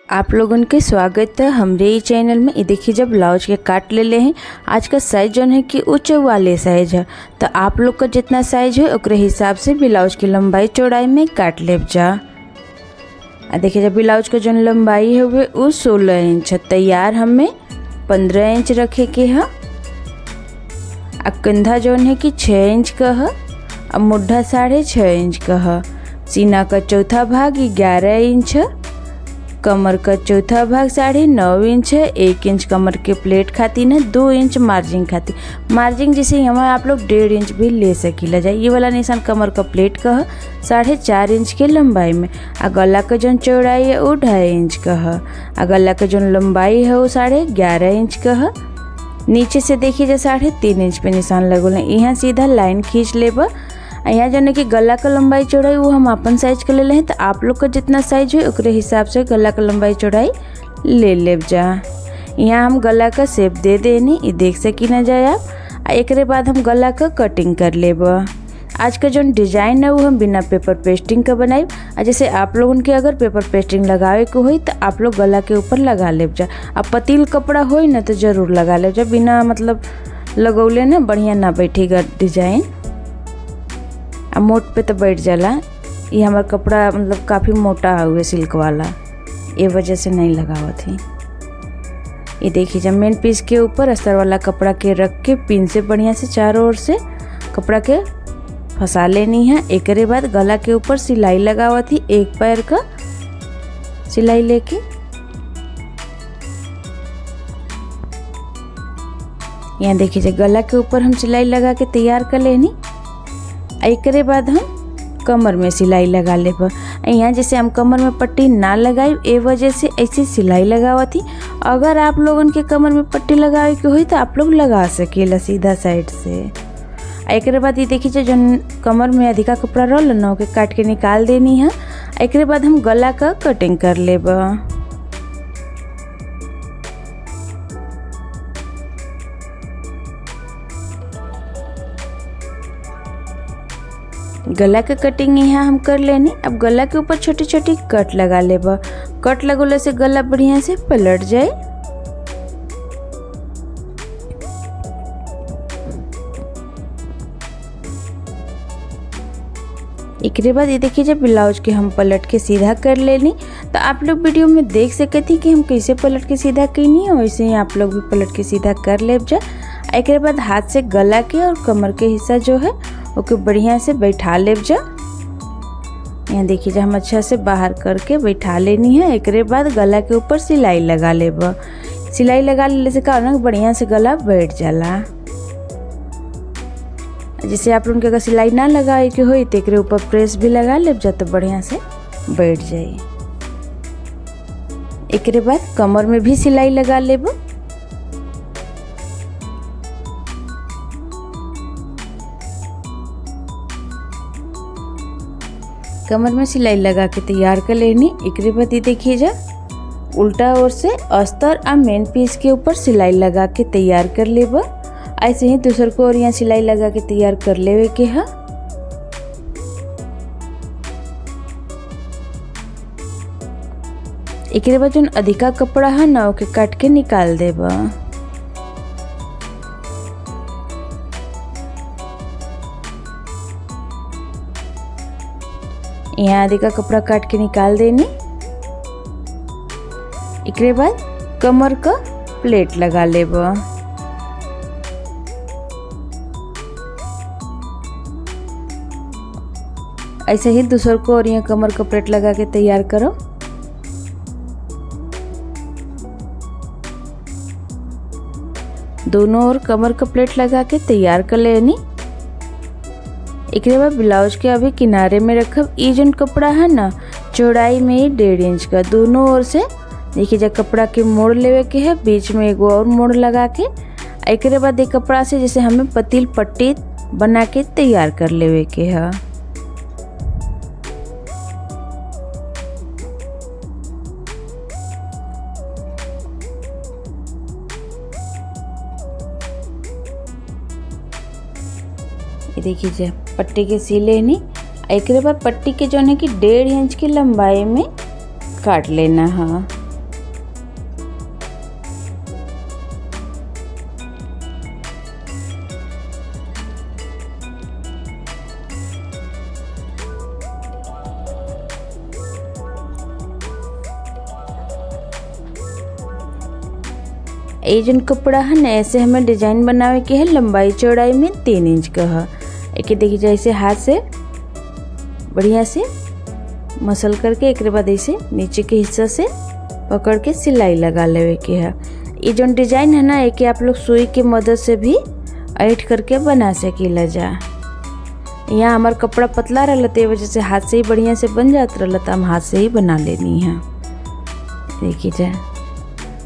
आप लोगन के स्वागत है हमरे ही चैनल में। ये देखिए जब ब्लाउज के काट ले हैं। आज का साइज जो है कि ऊँच वाले साइज है, तो आप लोग का जितना साइज है उकरे हिसाब से ब्लाउज की लंबाई चौड़ाई में काट लेब जा। देखिए जब ब्लाउज का जो लंबाई है वो 16 इंच है। तैयार हमें 15 इंच रखे के है। कंधा जो है कि 6 इंच का है। अब मुड्ढा 6.5 इंच का है। सीना का चौथा भाग 11 इंच है। कमर का चौथा भाग 9.5 इंच है। 1 इंच कमर के प्लेट खातिर है। 2 इंच मार्जिन खातिर। मार्जिन जैसे यहाँ आप लोग 1.5 इंच भी ले सकीला जाए। ये वाला निशान कमर का प्लेट का है 4.5 इंच के लंबाई में। गला का जो चौड़ाई है वो 2.5 इंच का है। गला का जो लंबाई है वो 11.5 इंच का है। नीचे से देखिए जो 3.5 इंच पे निशान लगल है। यहाँ सीधा लाइन खींच लेबा। यहाँ जो कि गला का लंबाई चौड़ाई वो हम अपन साइज के ले हैं, तो आप लोग का जितना साइज है उकरे हिसाब से गला का लंबाई चौड़ाई ले लेब जा। यहाँ हम गला का शेप दे देनी, ये देख सकी ना जाए आप। एक बाद हम गला का कटिंग कर लेब। आज का जो डिजाइन है वो हम बिना पेपर पेस्टिंग का बनाई। जैसे आप लोगों के अगर पेपर पेस्टिंग लगावे के हो तो आप लोग गला के ऊपर लगा लेब जा। अब पतील कपड़ा हो ना तो जरूर लगा लेब जा। बिना मतलब लगौले ना बढ़िया ना बैठेगा डिजाइन। अब मोट पे तो बैठ जाला। ये हमारा कपड़ा मतलब काफ़ी मोटा हुआ सिल्क वाला, ये वजह से नहीं लगावत थी। ये देखिए जब मेन पीस के ऊपर अस्तर वाला कपड़ा के रख के पिन से बढ़िया से चारों ओर से कपड़ा के फंसा लेनी है। एक बाद गला के ऊपर सिलाई लगावत थी। एक पैर का सिलाई लेके यहाँ देखिए गला के ऊपर हम सिलाई लगा के तैयार कर लेनी। एक बाद हम कमर में सिलाई लगा लेब। यहाँ जैसे हम कमर में पट्टी ना लगाई ए वजह से ऐसी सिलाई लगावा थी। अगर आप लोगन के कमर में पट्टी लगावे के हुई तो आप लोग लगा सकेला सीधा साइड से। एक बाद ये देखिए जो कमर में अधिका कपड़ा रोल ना ओके काट के निकाल देनी है। एक बाद हम गला का कटिंग कर लेब। गला के कटिंग यहाँ हम कर लेनी। अब गला के ऊपर छोटी छोटी कट लगा लेब। कट लगोले से गला बढ़िया से पलट जाए। एक बाद ये देखिए जब ब्लाउज के हम पलट के सीधा कर लेनी, तो आप लोग वीडियो में देख सके थी कि हम कैसे पलट के सीधा करनी है। वैसे ही आप लोग भी पलट के सीधा कर लेब जा। एक बाद हाथ से गला के और कमर के हिस्सा जो है ओके बढ़िया से बैठा लेब जा। यहाँ देखिए जब हम अच्छा से बाहर करके बैठा लेनी है। एक बाद गला के ऊपर सिलाई लगा लेब। सिलाई लगा लेने से का बढ़िया से गला बैठ जाला। जैसे आप लोगों के अगर सिलाई ना लगाए के हो तो एक ऊपर प्रेस भी लगा लेब जा तो बढ़िया से बैठ जाए। एक बाद कमर में भी सिलाई लगा लेब। कमर में सिलाई लगा के तैयार कर लेनी। एक बाद ये देखिए जा उल्टा ओर से अस्तर और मेन पीस के ऊपर सिलाई लगा के तैयार कर लेब। ऐसे ही दूसर को और यहाँ सिलाई लगा के तैयार कर लेवे के है। एक बाद जो अधिका कपड़ा है ना ओके काट के निकाल देब। यहाँ अधिका कपड़ा काट के निकाल देनी। एक बाद कमर का प्लेट लगा लेब। ऐसे ही दूसर को और यहाँ कमर का प्लेट लगा के तैयार करो। दोनों ओर कमर का प्लेट लगा के तैयार कर लेनी। एक बाद ब्लाउज के अभी किनारे में रखब। ये जो कपड़ा है ना चौड़ाई में 1.5 इंच का दोनों ओर से देखिए जब कपड़ा के मोड़ लेवे के है। बीच में एगो और मोड़ लगा के एक बाद एक कपड़ा से जैसे हमें पतील पट्टी बना के तैयार कर लेवे के है। ये देखिए जब पट्टी के सी लेनी। एक बाद पट्टी के जो है कि 1.5 इंच की लंबाई में काट लेना है। ये जन कपड़ा है ना ऐसे हमें डिजाइन बनावे के है, लंबाई चौड़ाई में 3 इंच का है। एक देखिए जैसे हाथ से बढ़िया से मसल करके एक बाद ऐसे नीचे के हिस्सा से पकड़ के सिलाई लगा लेवे के है। ये जो डिजाइन है ना एक आप लोग सुई के मदद से भी ऐड करके बना सकीला जा। यहाँ हमार कपड़ा पतला रहला तो वजह से हाथ से ही बढ़िया से बन जाता रहला, तो हम हाथ से ही बना लेनी है। देखिए जा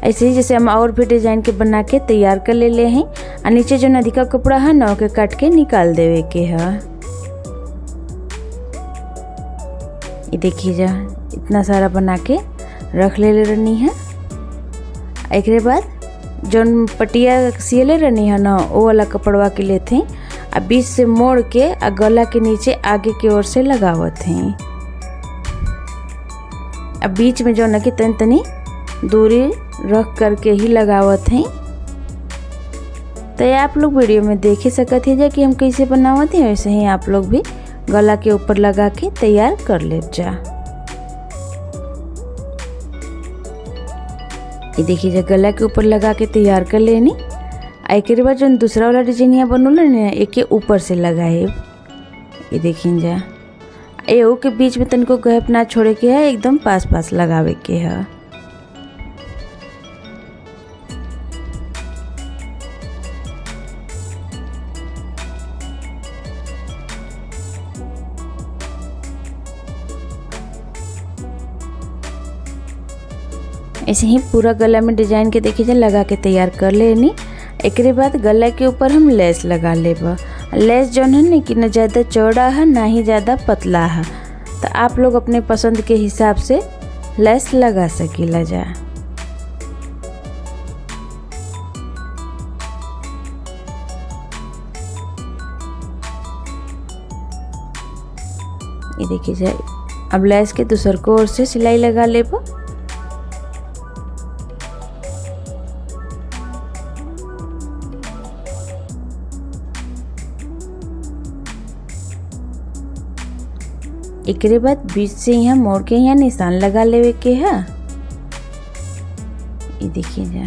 ऐसे ही जैसे हम और भी डिजाइन के बना के तैयार कर ले हैं। और नीचे जो अधिका कपड़ा है ना ओके काट के निकाल देवे के है। ये देखिए जा इतना सारा बना के रख ले रहनी है। एक बाद जो पटिया सिले रहनी है ना वो वाला कपड़वा के लेते हैं और बीच से मोड़ के और गला के नीचे आगे की ओर से लगावत हैं। अब बीच में जो न कि तनी तनी दूरी रख करके ही लगावत हैं। तो आप लोग वीडियो में देख ही सकत है कि हम कैसे बनावत हैं, वैसे ही आप लोग भी गला के ऊपर लगा के तैयार कर ले जा। ये देखिए जा गला के ऊपर लगा के तैयार कर लेनी। एक बाद जो दूसरा वाला डिजाइन यहाँ बनल ना एक के ऊपर से लगाए। ये देखिए जा एहू के बीच में तनको गैप ना छोड़े के है, एकदम पास पास लगावे के है। ऐसे ही पूरा गला में डिजाइन के देखिए लगा के तैयार कर लेनी। एक बाद गला के ऊपर हम लेस लगा लेबा। लेस जो है ना कि न ज़्यादा चौड़ा है ना ही ज़्यादा पतला है, तो आप लोग अपने पसंद के हिसाब से लेस लगा सकीला जा। ये देखिए जा अब लेस के दूसर को ओर से सिलाई लगा लेबा। एक बाद बीच से यहाँ मोड़ के यहाँ निशान लगा लेवे के है। ये देखिए जा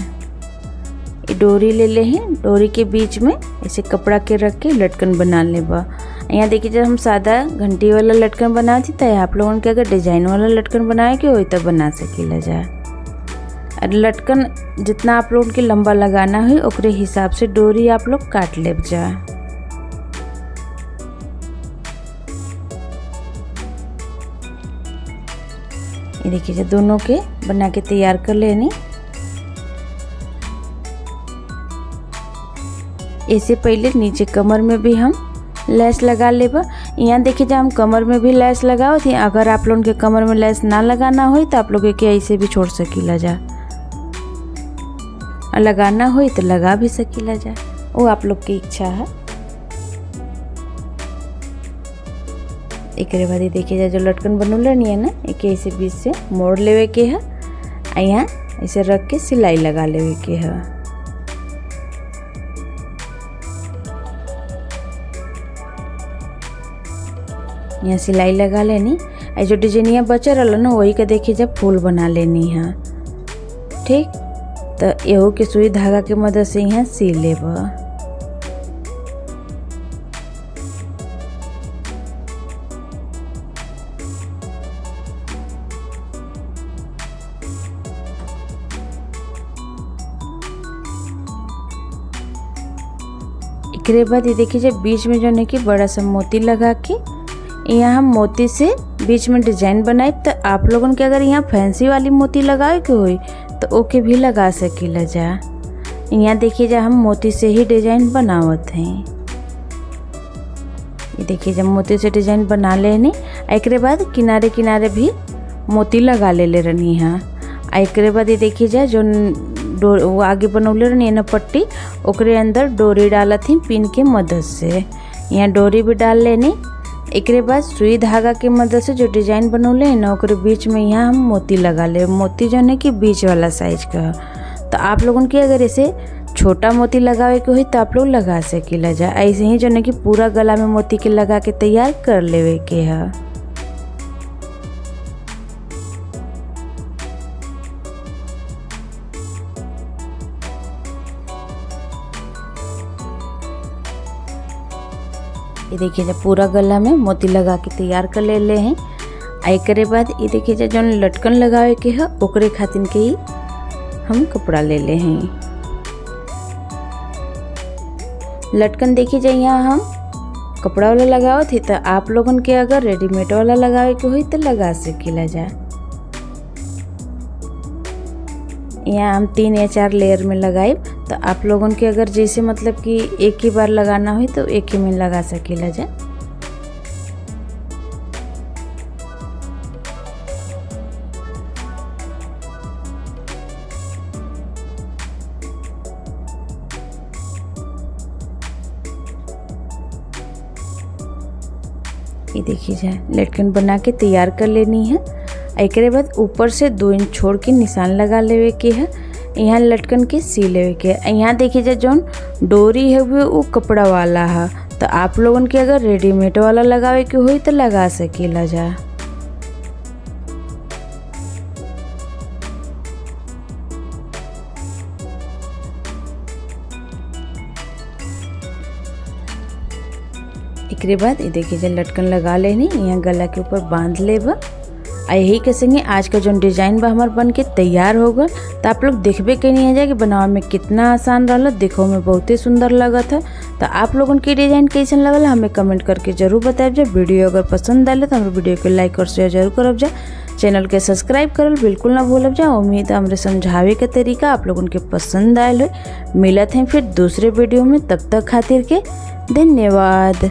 ये डोरी ले ले हैं, डोरी के बीच में ऐसे कपड़ा के रख के लटकन बना लेबा। यहाँ देखिए जब हम सादा घंटी वाला लटकन बनाती तो आप लोगों के अगर डिजाइन वाला लटकन बनाए के हो तब बना सकीला जा। और लटकन जितना आप लोगों के लंबा लगाना है ओकरे हिसाब से डोरी आप लोग काट लेब जा। ये देखिए जब दोनों के बना के तैयार कर लेनी। इससे पहले नीचे कमर में भी हम लेस लगा लेबा। यहाँ देखिए जब हम कमर में भी लेस लगाओ थी, अगर आप लोगों के कमर में लेस ना लगाना हो तो आप लोग के ऐसे भी छोड़ सकीला जा, और लगाना हो तो लगा भी सकीला जा, वो आप लोग की इच्छा है। एक बाद देखिए जा जो लटकन बनल नहीं है ना एक ऐसे बीच से मोड़ लेवे के है, यहाँ ऐसे रख के सिलाई लगा लेवे के है। यहाँ सिलाई लगा लेनी। जो डिजाइनिया बचा रहा ना वही का देखिए जब फूल बना लेनी है। ठीक तो एहू के सुई धागा के मदद से यहाँ सी लेबा। एक बाद ये देखिए जब बीच में जो है कि बड़ा सा मोती लगा के यहाँ हम मोती से बीच में डिजाइन बनाए, तो आप लोगों के अगर यहाँ फैंसी वाली मोती लगाए के होई तो ओके भी लगा सकीला जा। यहाँ देखिए जब हम मोती से ही डिजाइन बनावत हैं। ये देखिए जब मोती से डिजाइन बना लेनी, एक बाद किनारे किनारे भी मोती लगा ले रहनी है। एक बाद ये देखिए जा जो वो आगे बनौले रहनी है ना पट्टी, ओकरे अंदर डोरी डालत थी पिन के मदद से। यहाँ डोरी भी डाल लेनी। एक बाद सुई धागा के मदद से जो डिजाइन बनौले हैं ना ओकरे बीच में यहाँ हम मोती लगा ले। मोती जो है कि बीच वाला साइज का, तो आप लोगों की अगर ऐसे छोटा मोती लगावे के हो तो आप लोग लगा सकीला जा। ऐसे ही जो है कि पूरा गला में मोती के लगा के तैयार कर लेवे के है। ये देखिए जब पूरा गला में मोती लगा के तैयार कर ले हैं। एकरे बाद ये देखिए जो लटकन लगावे के है ओकरे खातिर के ही हम कपड़ा ले हैं। लटकन देखिए जाए यहाँ हम कपड़ा वाला लगावत थी, तो आप लोगन के अगर रेडीमेड वाला लगावे के होई तो लगा सकेला जा। यहाँ हम 3 या 4 लेयर में लगाए, तो आप लोगन के अगर जैसे मतलब कि एक ही बार लगाना हो तो एक ही में लगा सकेला जा। ये देखिए जाए लटकन बना के तैयार कर लेनी है। एकरे बाद ऊपर से 2 इंच छोड़ के निशान लगा लेवे के है। यहाँ लटकन के सी लेवे के है। यहाँ देखिए जाए जौन डोरी है वो कपड़ा वाला है, तो आप लोगन के अगर रेडीमेड वाला लगावे के होई तो लगा सकेला जा। एकरे बाद ये देखिए जब लटकन लगा लेनी, यहाँ गला के ऊपर बांध लेबा। यही के संगे आज का जो डिजाइन बा हमार बन के तैयार हो गल। तो आप लोग देखबे के नहीं जाए कि बनावे में कितना आसान रहल, देखो में बहुत ही सुंदर लगा था। तो आप लोगन के डिजाइन कैसन लगल हमें कमेंट करके जरूर बताएब जा। वीडियो अगर पसंद आए तो हमारे वीडियो के लाइक और शेयर जरूर करब जा। चैनल के सब्सक्राइब करल बिल्कुल ना भूलब जा। उम्मीद है हमरे समझावे के तरीका आप लोगन के पसंद आयल हो। मिलत हैं फिर दूसरे वीडियो में, तब तक खातिर के धन्यवाद।